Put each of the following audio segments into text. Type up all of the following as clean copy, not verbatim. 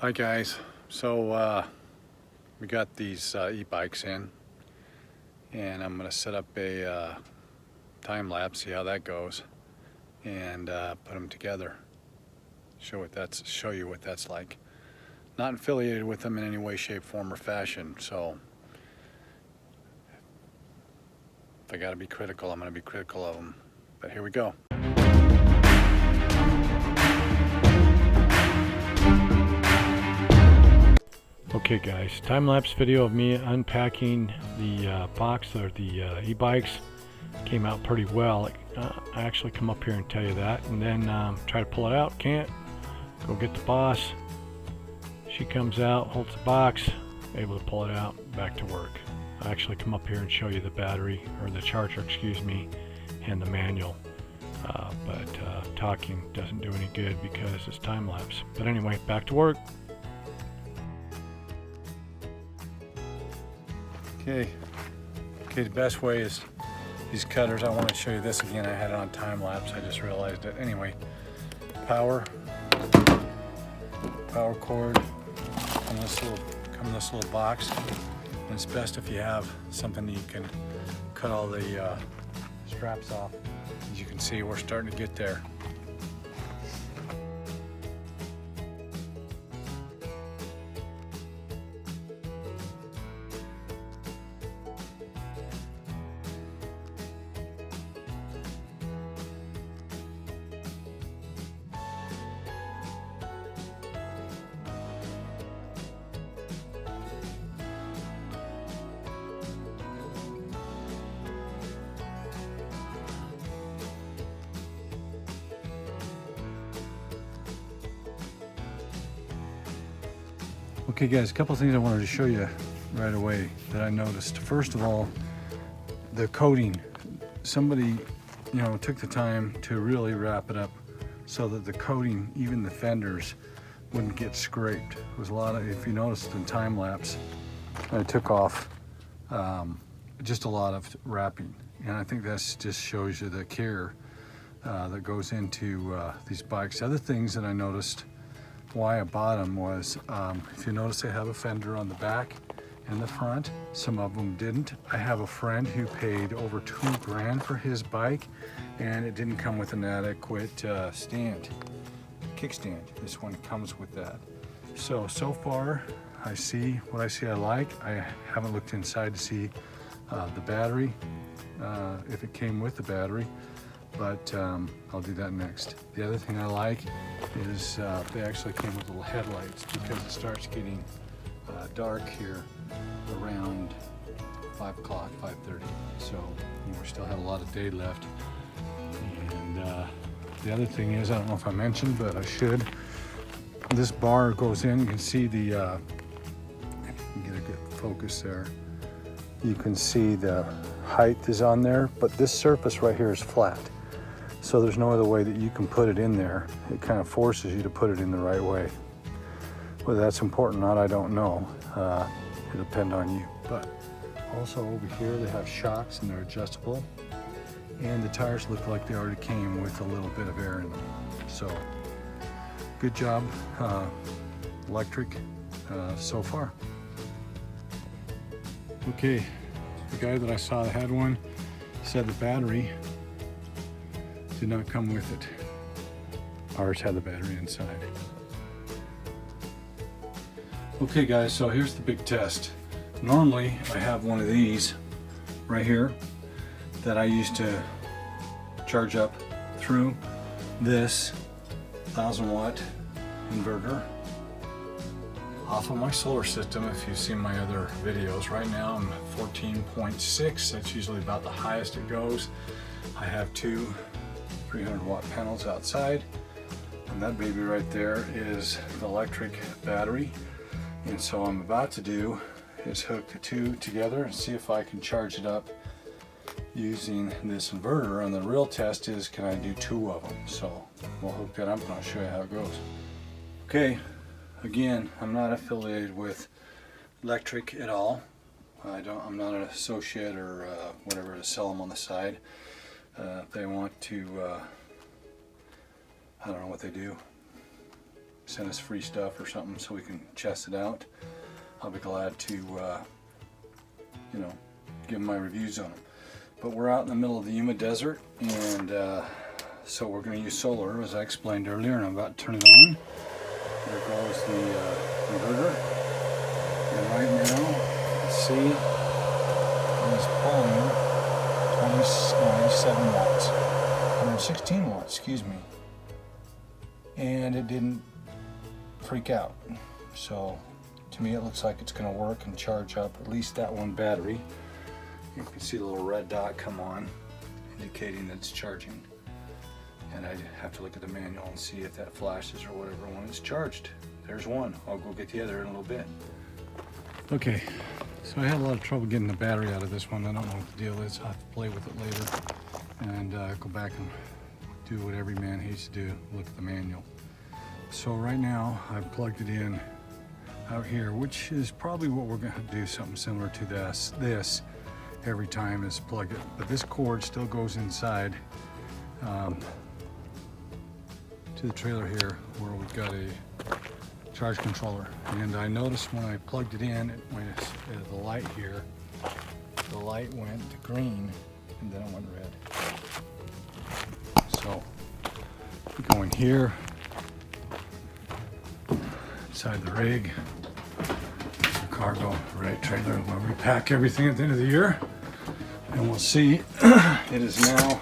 Hi guys, so we got these e-bikes in and I'm gonna set up a time lapse, see how that goes, and put them together, show you what that's like. Not affiliated with them in any way, shape, form, or fashion, so if I gotta be critical, I'm gonna be critical of them, but here we go. Okay guys, time-lapse video of me unpacking the box or the e-bikes. Came out pretty well. I actually come up here and tell you that, and then try to pull it out, can't. Go get the boss. She comes out, holds the box, able to pull it out, back to work. I actually come up here and show you the battery, or the charger, excuse me, and the manual. But talking doesn't do any good because it's time-lapse. But anyway, back to work. Okay, the best way is these cutters. I want to show you this again. I had it on time lapse. I just realized it. Anyway, power cord come in this little box. And it's best if you have something that you can cut all the straps off. As you can see, we're starting to get there. Okay guys, a couple of things I wanted to show you right away that I noticed. First of all, the coating. Somebody, took the time to really wrap it up so that the coating, even the fenders, wouldn't get scraped. It was a lot of, if you noticed in time lapse, I took off just a lot of wrapping. And I think that just shows you the care that goes into these bikes. The other things that I noticed why I bought them was, if you notice, they have a fender on the back and the front. Some of them didn't. I have a friend who paid over $2 grand for his bike, and it didn't come with an adequate kickstand. This one comes with that. So far, I see what I see I like. I haven't looked inside to see the battery, if it came with the battery, but I'll do that next. The other thing I like is they actually came with little headlights, because it starts getting dark here around 5 o'clock, 5:30. So we still have a lot of day left. And the other thing is, I don't know if I mentioned, but I should. This bar goes in. You can see the, if you can get a good focus there. You can see the height is on there, but this surface right here is flat. So there's no other way that you can put it in there. It kind of forces you to put it in the right way. Whether that's important or not, I don't know. It'll depend on you. But also over here, they have shocks and they're adjustable. And the tires look like they already came with a little bit of air in them. So good job, Lectric, so far. Okay, the guy that I saw that had one said the battery did not come with it. Ours had the battery inside. Okay guys, so here's the big test. Normally I have one of these right here that I used to charge up through this 1000-watt inverter off of my solar system. If you've seen my other videos, right now I'm 14.6. That's usually about the highest it goes. I have two 300-watt panels outside, and that baby right there is the electric battery. And so what I'm about to do is hook the two together and see if I can charge it up using this inverter. And the real test is, can I do two of them? So we'll hook that up and I'll show you how it goes. Okay, again, I'm not affiliated with Lectric at all. I'm not an associate or whatever to sell them on the side. If they want to, I don't know what they do. send us free stuff or something so we can test it out, I'll be glad to, you know, give my reviews on them. But we're out in the middle of the Yuma desert, and so we're going to use solar, as I explained earlier, and I'm about to turn it on. There goes the inverter. And right now, let's see, it's pulling 97 watts, 116 watts, excuse me. And it didn't freak out. So to me it looks like it's going to work and charge up at least that one battery. You can see the little red dot come on, indicating that it's charging. And I have to look at the manual and see if that flashes or whatever when it's charged. There's one. I'll go get the other in a little bit. Okay, so I had a lot of trouble getting the battery out of this one. I don't know what the deal is. I'll have to play with it later and go back and do what every man hates to do, look at the manual. So right now I've plugged it in out here, which is probably what we're going to do, something similar to this every time, is plug it. But this cord still goes inside to the trailer here, where we've got a charge controller. And I noticed when I plugged it in, the light here, the light went to green and then it went red. So we go in here, inside the rig, the cargo right trailer, where we pack everything at the end of the year. And we'll see, it is now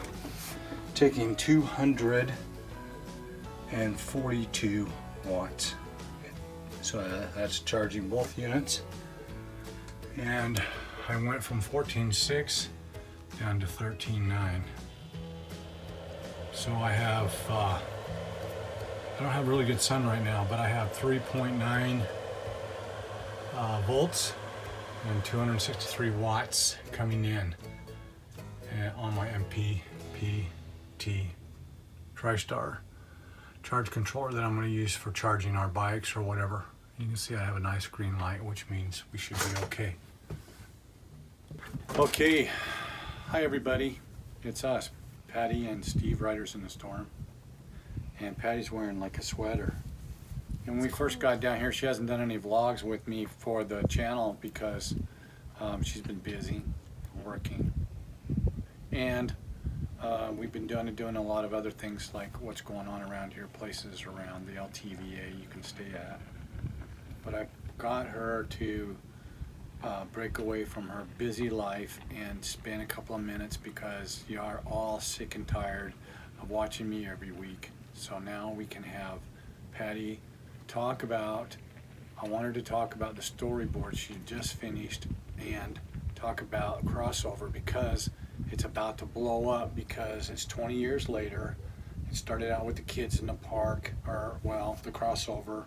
taking 242 watts. So that's charging both units. And I went from 14.6 down to 13.9. So I have, I don't have really good sun right now, but I have 3.9 volts and 263 watts coming in on my MPPT TriStar charge controller that I'm going to use for charging our bikes or whatever. You can see I have a nice green light, which means we should be okay. Okay, hi everybody, it's us, Patty and Steve, Riders in the Storm. And Patty's wearing like a sweater. And when we first got down here, she hasn't done any vlogs with me for the channel because she's been busy working. And we've been doing a lot of other things, like what's going on around here, places around the LTVA you can stay at. But I got her to break away from her busy life and spend a couple of minutes, because you are all sick and tired of watching me every week. So now we can have Patty talk about, I want her to talk about the storyboard she just finished, and talk about crossover, because it's about to blow up, because it's 20 years later. It started out with the kids in the park, or well, the crossover,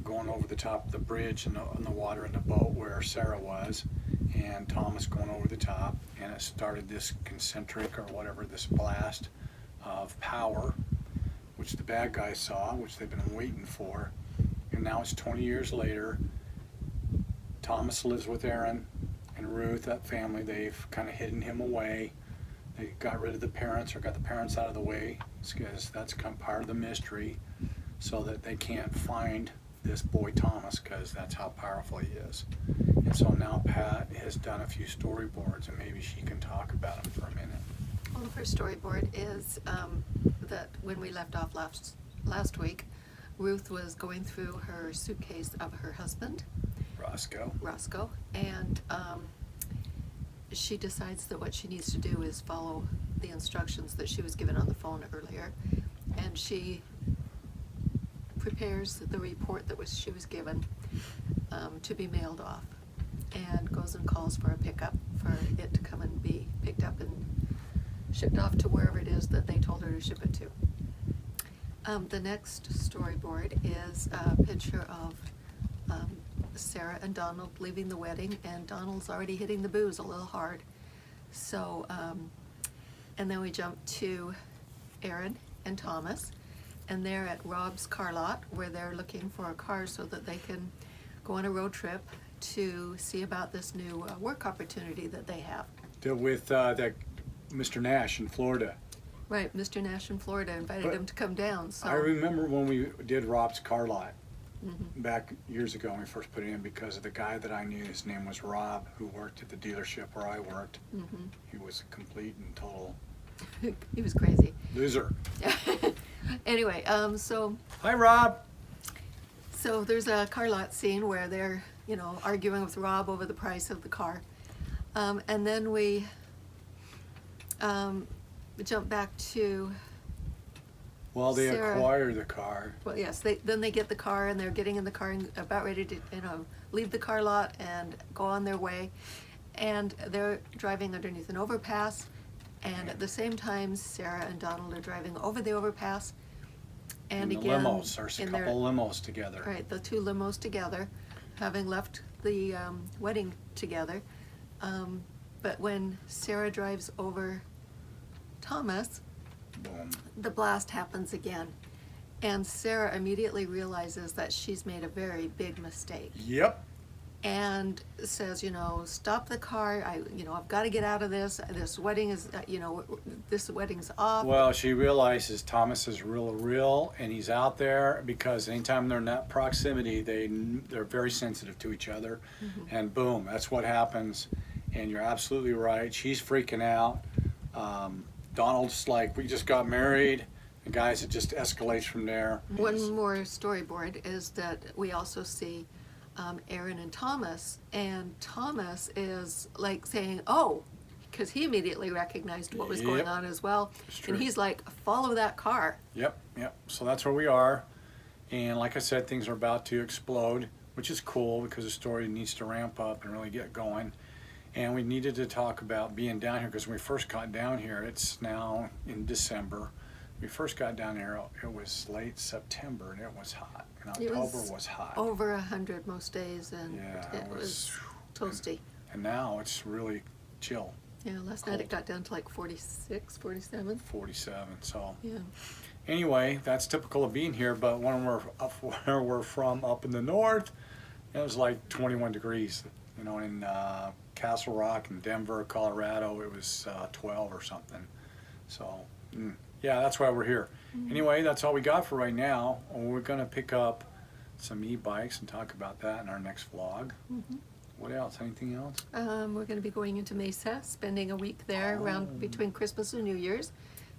going over the top of the bridge in the water in the boat where Sara was, and Thomas going over the top, and it started this concentric or whatever, this blast of power, which the bad guys saw, which they've been waiting for. And now it's 20 years later. Thomas lives with Aaron and Ruth, that family. They've kind of hidden him away. They got rid of the parents, or got the parents out of the way, because that's kind of part of the mystery, so that they can't find this boy Thomas, because that's how powerful he is. And so now Pat has done a few storyboards, and maybe she can talk about them for a minute. Well, the first storyboard is that when we left off last week, Ruth was going through her suitcase of her husband, Roscoe, and she decides that what she needs to do is follow the instructions that she was given on the phone earlier, and she prepares the report that she was given to be mailed off, and goes and calls for a pickup, for it to come and be picked up and shipped off to wherever it is that they told her to ship it to. The next storyboard is a picture of Sara and Donald leaving the wedding, and Donald's already hitting the booze a little hard. So, and then we jump to Aaron and Thomas, and they're at Rob's car lot, where they're looking for a car so that they can go on a road trip to see about this new work opportunity that they have. With that Mr. Nash in Florida. Right, Mr. Nash in Florida invited But him to come down, so. I remember when we did Rob's car lot Mhm. back years ago when we first put it in, because of the guy that I knew, his name was Rob, who worked at the dealership where I worked. Mhm. He was a complete and total He was crazy. loser. Anyway, so Hi, Rob. there's a car lot scene where they're, you know, arguing with Rob over the price of the car. And then we jump back to, Well, they Sarah. acquired the car. well, yes, then they get the car and they're getting in the car and about ready to, you know, leave the car lot and go on their way. And they're driving underneath an overpass. And at the same time, Sarah and Donald are driving over the overpass. And In the again, limos. There's a in couple limos together. Right, the two limos together, having left the wedding together. But when Sarah drives over Thomas, Boom. the blast happens again. And Sarah immediately realizes that she's made a very big mistake Yep. and says, you know, stop the car. I've got to get out of this. This wedding is, this wedding's off. Well, she realizes Thomas is real, and he's out there because anytime they're in that proximity, they're very sensitive to each other, and boom, that's what happens. And you're absolutely right. She's freaking out. Donald's like, we just got married. And guys, it just escalates from there. One more storyboard is that we also see Aaron and Thomas is like saying, oh, because he immediately recognized what was going Yep. on as well. It's true. And he's like, follow that car. Yep. So that's where we are. And like I said, things are about to explode, which is cool because the story needs to ramp up and really get going. And we needed to talk about being down here because when we first got down here, it's now in December. We first got down here, it was late September and it was hot. And It October was hot. Over 100 most days, and Yeah, it was toasty. And now it's really chill, Yeah, last night it cold. got down to like 46, 47. 47. So Yeah. anyway, that's typical of being here. But when we're up where we're from, up in the north, it was like 21 degrees. You know, in Castle Rock and Denver, Colorado, it was 12 or something. So, yeah, that's why we're here. Anyway, that's all we got for right now. We're going to pick up some e-bikes and talk about that in our next vlog. What else? Anything else? We're going to be going into Mesa, spending a week there around between Christmas and New Year's.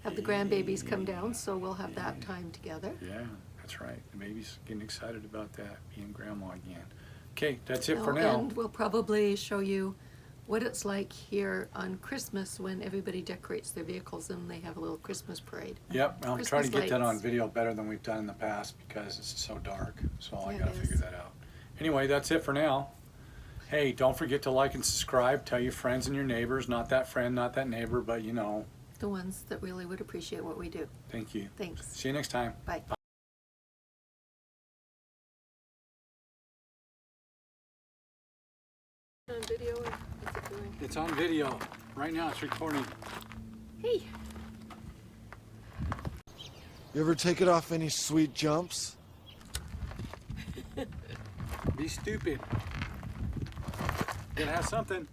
Have the grandbabies come down, so we'll have that time together. Yeah, that's right. The baby's getting excited about that, being grandma again. Okay, that's it for now. And we'll probably show you what it's like here on Christmas when everybody decorates their vehicles and they have a little Christmas parade. Yep, I'm trying to Christmas get that on lights. video better than we've done in the past because it's so dark. So I Yeah, gotta it figure is. that out. Anyway, that's it for now. Hey, don't forget to like and subscribe. Tell your friends and your neighbors. Not that friend, not that neighbor, but you know. The ones that really would appreciate what we do. Thank you. Thanks. See you next time. Bye. On video, or what's it doing? It's on video. Right now it's recording. Hey. You ever take it off any sweet jumps? Be stupid. Gotta have something.